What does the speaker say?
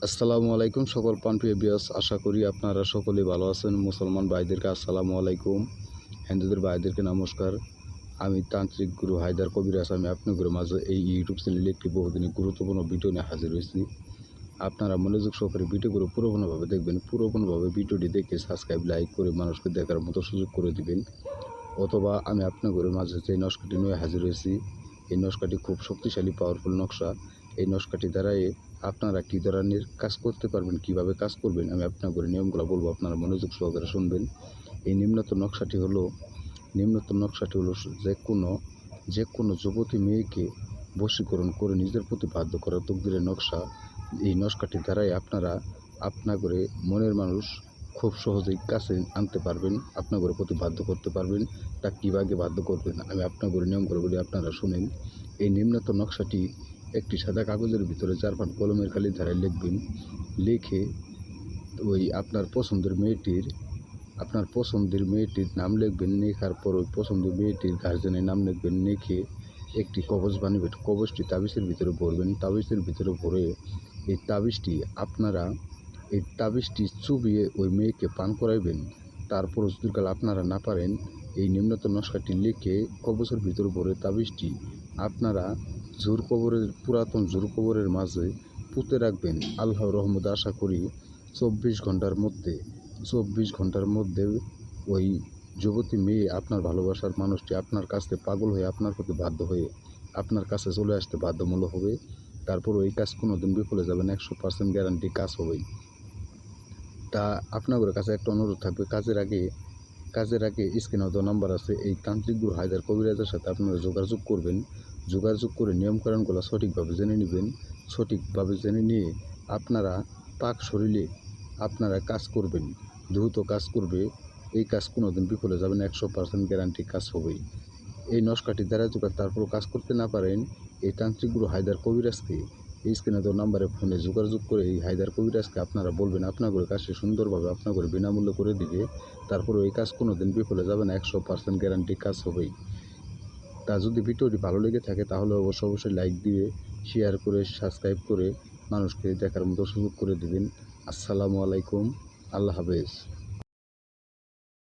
আসসালামু আলাইকুম সকল প্রাণপ্রিয় ভিউয়ার্স, আশা করি আপনারা সকলেই ভালো আছেন। মুসলমান ভাইদেরকে আসসালামু আলাইকুম, হিন্দুদের ভাইদেরকে নমস্কার। আমি তান্ত্রিক গুরু হায়দার কবিরাজ। আমি আপনাদের মাঝে এই ইউটিউব চ্যানেলে একটি বহুদিনের গুরুত্বপূর্ণ ভিডিও নিয়ে হাজির হয়েছি। আপনারা মনোযোগ সহকারে ভিডিওগুলো পুরোপুরিভাবে দেখবেন। পুরোপুরিভাবে ভিডিওটি দেখে সাবস্ক্রাইব, লাইক করে মানুষকে দেখার মতো সুযোগ করে দিবেন। অথবা আমি আপনাদের মাঝে যে নকশাটি নিয়ে হাজির হয়েছি, এই নকশাটি খুব শক্তিশালী পাওয়ারফুল নকশা। এই নকশাটি দ্বারাই আপনারা কী ধরনের কাজ করতে পারবেন, কিভাবে কাজ করবেন, আমি আপনাদের নিয়মগুলো বলবো, আপনারা মনোযোগ সহকারে শুনবেন। এই নিম্নতর নকশাটি হলো যে কোনো যুবতী মেয়েকে বশীকরণ করে নিজের প্রতি বাধ্য করা তকদিরের নকশা। এই নকশাটির দ্বারাই আপনারা আপনাদের মনের মানুষ খুব সহজেই কাছে আনতে পারবেন, আপনাদের প্রতি বাধ্য করতে পারবেন। তা কীভাবে বাধ্য করবেন আমি আপনাদের নিয়ম করে বলি, আপনারা শুনেন। এই নিম্নতর নকশাটি একটি সাদা কাগজের ভিতরে 4-5 কলমের কালি ধারায় লিখবেন। লিখে ওই আপনার পছন্দের মেয়েটির নাম লিখবেন। লেখার পর ওই পছন্দের মেয়েটির গার্জেনের নাম লিখবেন। লিখে একটি কবজ বানাবেন। কবজটি তাবিজের ভিতরে ভরবেন। তাবিজের ভিতরে ভরে এই তাবিজটি চুবিয়ে ওই মেয়েকে পান করাইবেন। তারপর যদি আপনারা না পারেন, এই নিম্নতর নকশাটি লিখে কবজের ভিতরে ভরে তাবিজটি আপনারা পুরাতন জোর কবরের মাঝে পুঁতে রাখবেন। আল্লাহর রহমতে আশা করি 24 ঘন্টার মধ্যে ওই যুবতী মেয়ে, আপনার ভালোবাসার মানুষটি আপনার কাছে পাগল হয়ে আপনার প্রতি বাধ্য হয়ে আপনার কাছে চলে আসতে বাধ্যমূলক হবে। তারপর ওই কাজ কোনো দিন বিফলে যাবে না, 100% গ্যারান্টি কাজ হবেই। তা আপনাদের কাছে একটা অনুরোধ থাকবে, কাজের আগে স্ক্রিনে দেওয়া নাম্বার আছে, এই তান্ত্রিক গুরু হায়দার কবিরাজের সাথে আপনারা যোগাযোগ করবেন। যোগাযোগ করে নিয়মকানুনগুলো সঠিকভাবে জেনে নেবেন। সঠিকভাবে জেনে নিয়ে আপনারা পাক শরীরে আপনারা কাজ করবেন, দ্রুত কাজ করবে। এই কাজ কোনো দিন বিফলে যাবে না, 100% গ্যারান্টি কাজ হবেই। এই নকশাটি দ্বারা যদি তারপরও কাজ করতে না পারেন, এই তান্ত্রিক গুরু হায়দার কবিরাজকে এই স্ক্রিনে দেওয়া নাম্বারে ফোনে যোগাযোগ করে এই হায়দার কবিরাজকে আপনারা বলবেন, আপনাদের কাজটি সুন্দরভাবে আপনাদের বিনামূল্যে করে দিবে। তারপরে এই কাজ কোনো দিন বিফলে যাবে না, 100% গ্যারান্টি কাজ হবেই। তা যদি ভিডিওটি ভালো লেগে থাকে তাহলে অবশ্যই লাইক দিয়ে, শেয়ার করে, সাবস্ক্রাইব করে মানুষকে দেখার মতো সুযোগ করে দিবেন। আসসালামু আলাইকুম, আল্লাহ হাফেজ।